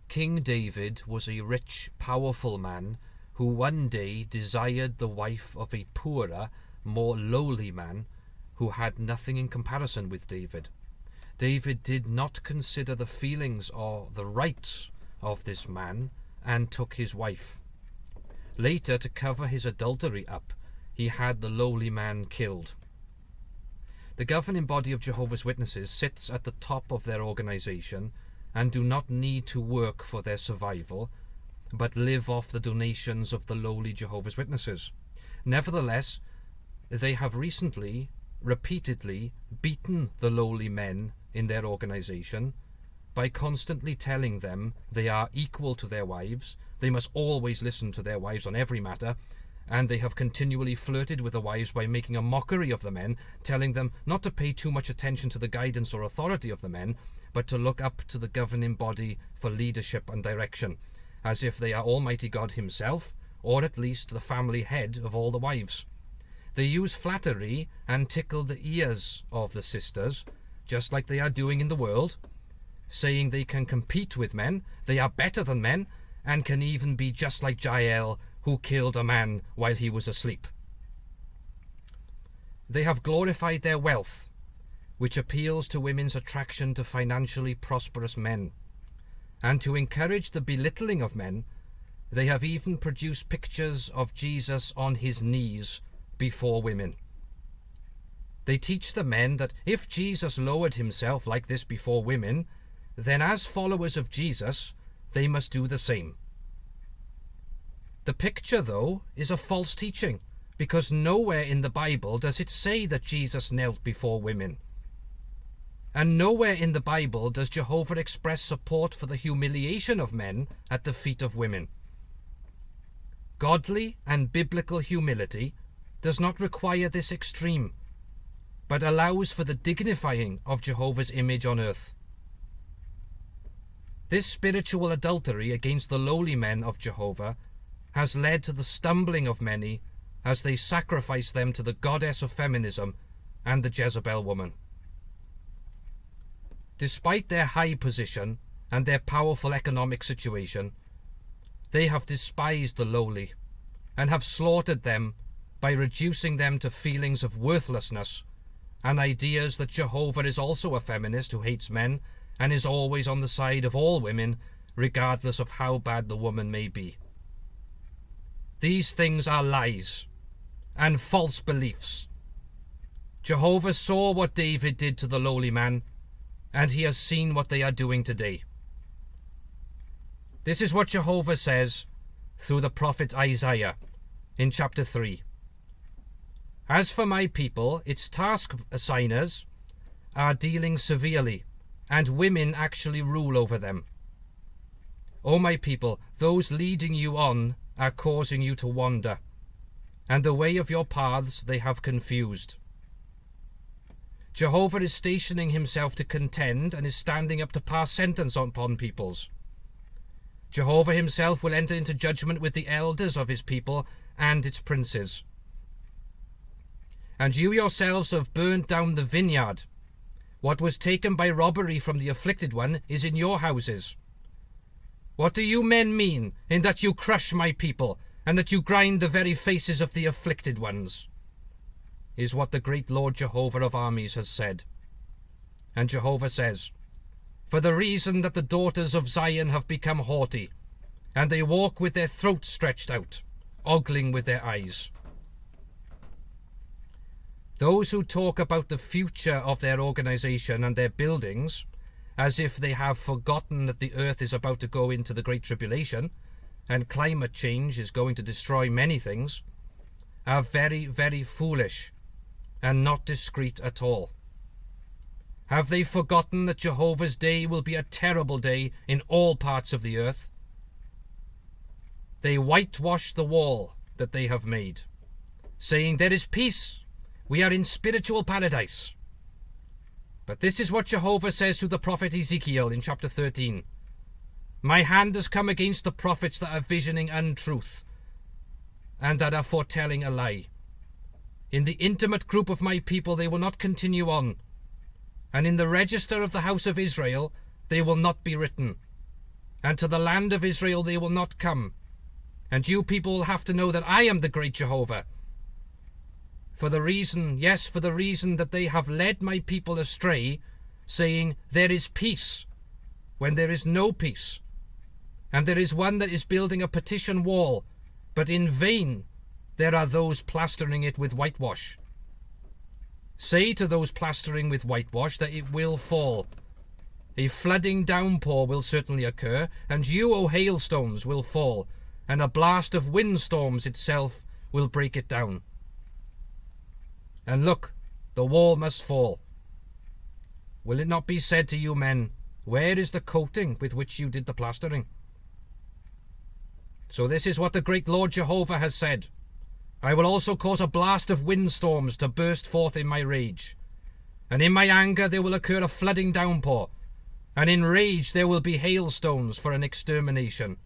King David was a rich, powerful man who one day desired the wife of a poorer, more lowly man who had nothing in comparison with David. David did not consider the feelings or the rights of this man and took his wife. Later, to cover his adultery up, he had the lowly man killed. The governing body of Jehovah's Witnesses sits at the top of their organization and do not need to work for their survival, but live off the donations of the lowly Jehovah's Witnesses. Nevertheless, they have recently, repeatedly beaten the lowly men in their organization by constantly telling them they are equal to their wives, they must always listen to their wives on every matter, and they have continually flirted with the wives by making a mockery of the men, telling them not to pay too much attention to the guidance or authority of the men, but to look up to the governing body for leadership and direction, as if they are Almighty God himself, or at least the family head of all the wives. They use flattery and tickle the ears of the sisters, just like they are doing in the world, saying they can compete with men, they are better than men, and can even be just like Jael, who killed a man while he was asleep. They have glorified their wealth, which appeals to women's attraction to financially prosperous men. And to encourage the belittling of men, they have even produced pictures of Jesus on his knees before women. They teach the men that if Jesus lowered himself like this before women, then as followers of Jesus, they must do the same. The picture, though, is a false teaching, because nowhere in the Bible does it say that Jesus knelt before women. And nowhere in the Bible does Jehovah express support for the humiliation of men at the feet of women. Godly and biblical humility does not require this extreme, but allows for the dignifying of Jehovah's image on earth. This spiritual adultery against the lowly men of Jehovah has led to the stumbling of many as they sacrifice them to the goddess of feminism and the Jezebel woman. Despite their high position and their powerful economic situation, they have despised the lowly and have slaughtered them by reducing them to feelings of worthlessness and ideas that Jehovah is also a feminist who hates men and is always on the side of all women, regardless of how bad the woman may be. These things are lies and false beliefs. Jehovah saw what David did to the lowly man, and he has seen what they are doing today. This is what Jehovah says through the prophet Isaiah in chapter 3. As for my people, its task assigners are dealing severely, and women actually rule over them. O my people, those leading you on are causing you to wander, and the way of your paths they have confused. Jehovah is stationing himself to contend and is standing up to pass sentence upon peoples. Jehovah himself will enter into judgment with the elders of his people and its princes. And you yourselves have burnt down the vineyard. What was taken by robbery from the afflicted one is in your houses. What do you men mean in that you crush my people, and that you grind the very faces of the afflicted ones? Is what the great Lord Jehovah of armies has said. And Jehovah says, for the reason that the daughters of Zion have become haughty, and they walk with their throats stretched out, ogling with their eyes. Those who talk about the future of their organization and their buildings, as if they have forgotten that the earth is about to go into the Great Tribulation, and climate change is going to destroy many things, are very, very foolish, and not discreet at all. Have they forgotten that Jehovah's day will be a terrible day in all parts of the earth? They whitewash the wall that they have made, saying there is peace, we are in spiritual paradise. But this is what Jehovah says to the prophet Ezekiel in chapter 13. My hand has come against the prophets that are visioning untruth, and that are foretelling a lie. In the intimate group of my people they will not continue on, and in the register of the house of Israel they will not be written. and to the land of Israel they will not come. And you people will have to know that I am the great Jehovah. For the reason that they have led my people astray, saying, there is peace, when there is no peace. And there is one that is building a partition wall, but in vain there are those plastering it with whitewash. Say to those plastering with whitewash that it will fall. A flooding downpour will certainly occur, and you, O hailstones, will fall, and a blast of windstorms itself will break it down. And look, the wall must fall. Will it not be said to you men, where is the coating with which you did the plastering? So this is what the great Lord Jehovah has said. I will also cause a blast of windstorms to burst forth in my rage. And in my anger there will occur a flooding downpour. And in rage there will be hailstones for an extermination.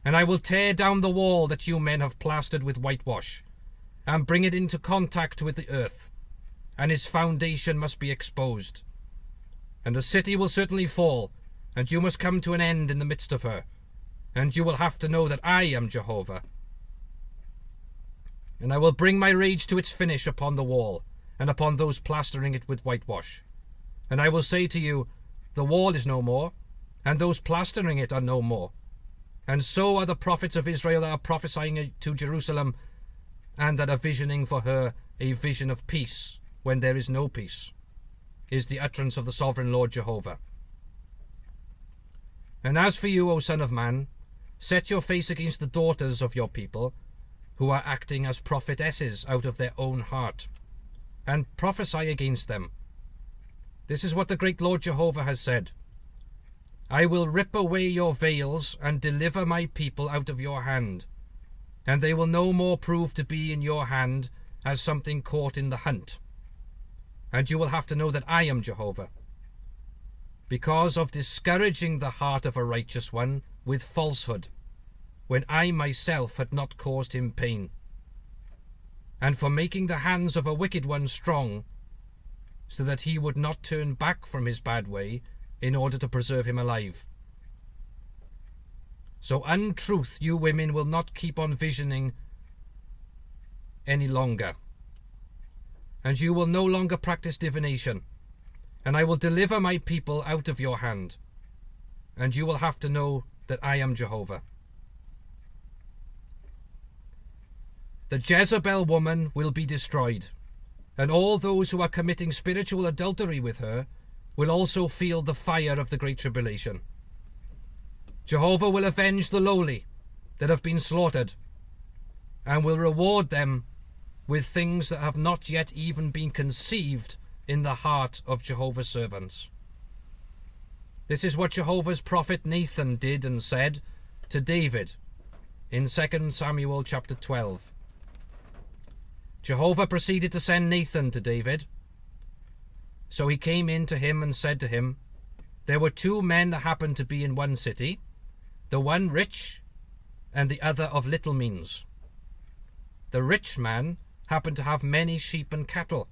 And I will tear down the wall that you men have plastered with whitewash, and bring it into contact with the earth, and its foundation must be exposed. And the city will certainly fall, and you must come to an end in the midst of her, and you will have to know that I am Jehovah. And I will bring my rage to its finish upon the wall, and upon those plastering it with whitewash. And I will say to you, the wall is no more, and those plastering it are no more. And so are the prophets of Israel that are prophesying to Jerusalem, and that are visioning for her a vision of peace when there is no peace, is the utterance of the sovereign Lord Jehovah. And as for you, O son of man, set your face against the daughters of your people, who are acting as prophetesses out of their own heart, and prophesy against them. This is what the great Lord Jehovah has said. I will rip away your veils and deliver my people out of your hand, and they will no more prove to be in your hand as something caught in the hunt. And you will have to know that I am Jehovah, because of discouraging the heart of a righteous one with falsehood, when I myself had not caused him pain, and for making the hands of a wicked one strong, so that he would not turn back from his bad way in order to preserve him alive. So untruth you women will not keep on visioning any longer, and you will no longer practice divination, and I will deliver my people out of your hand, and you will have to know that I am Jehovah. The Jezebel woman will be destroyed, and all those who are committing spiritual adultery with her will also feel the fire of the Great Tribulation. Jehovah will avenge the lowly that have been slaughtered, and will reward them with things that have not yet even been conceived in the heart of Jehovah's servants. This is what Jehovah's prophet Nathan did and said to David in 2 Samuel chapter 12. Jehovah proceeded to send Nathan to David. So he came in to him and said to him, there were two men that happened to be in one city, the one rich and the other of little means. The rich man happened to have many sheep and cattle,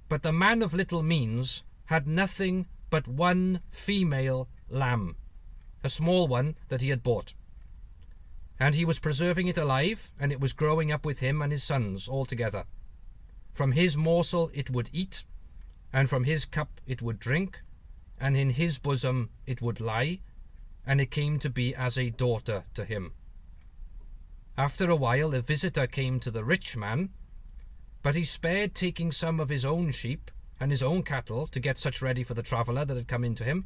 but the man of little means had nothing but one female lamb, a small one that he had bought. And he was preserving it alive, and it was growing up with him and his sons all together. From his morsel it would eat, and from his cup it would drink, and in his bosom it would lie, and it came to be as a daughter to him. After a while a visitor came to the rich man, but he spared taking some of his own sheep and his own cattle to get such ready for the traveller that had come into him.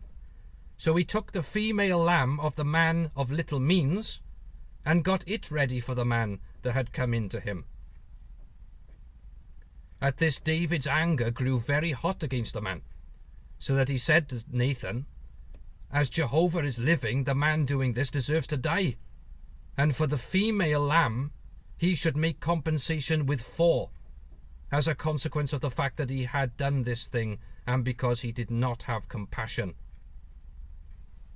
So he took the female lamb of the man of little means, and got it ready for the man that had come into him. At this David's anger grew very hot against the man, so that he said to Nathan, as Jehovah is living, the man doing this deserves to die, and for the female lamb he should make compensation with 4, as a consequence of the fact that he had done this thing, and because he did not have compassion.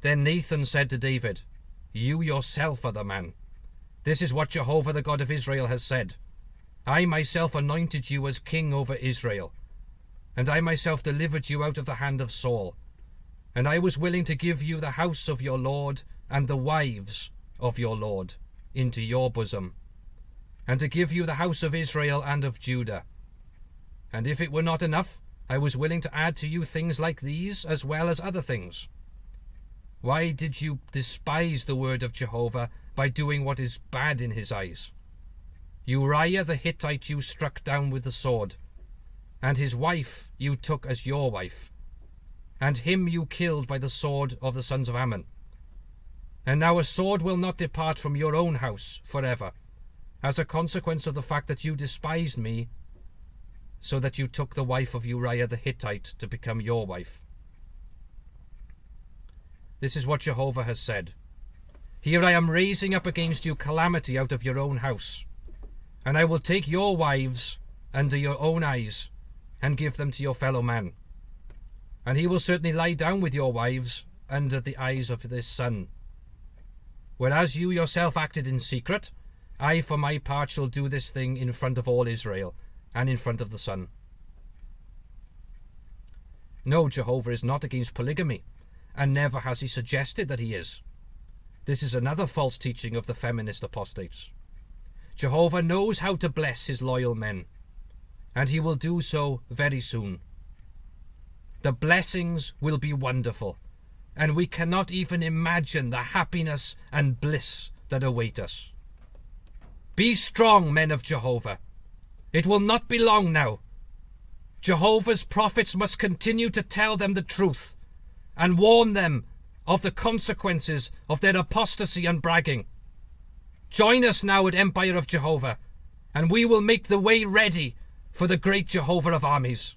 Then Nathan said to David, you yourself are the man. This is what Jehovah the God of Israel has said. I myself anointed you as king over Israel, and I myself delivered you out of the hand of Saul. And I was willing to give you the house of your Lord and the wives of your Lord into your bosom, and to give you the house of Israel and of Judah. And if it were not enough, I was willing to add to you things like these, as well as other things. Why did you despise the word of Jehovah by doing what is bad in his eyes? Uriah the Hittite you struck down with the sword, and his wife you took as your wife, and him you killed by the sword of the sons of Ammon. And now a sword will not depart from your own house forever, as a consequence of the fact that you despised me, so that you took the wife of Uriah the Hittite to become your wife. This is what Jehovah has said. Here I am raising up against you calamity out of your own house, and I will take your wives under your own eyes, and give them to your fellow man. And he will certainly lie down with your wives under the eyes of this son. Whereas you yourself acted in secret, I for my part shall do this thing in front of all Israel, and in front of the sun. No, Jehovah is not against polygamy, and never has he suggested that he is. This is another false teaching of the feminist apostates. Jehovah knows how to bless his loyal men, and he will do so very soon. The blessings will be wonderful, and we cannot even imagine the happiness and bliss that await us. Be strong, men of Jehovah. It will not be long now. Jehovah's prophets must continue to tell them the truth and warn them of the consequences of their apostasy and bragging. Join us now at Empire of Jehovah, and we will make the way ready for the great Jehovah of armies.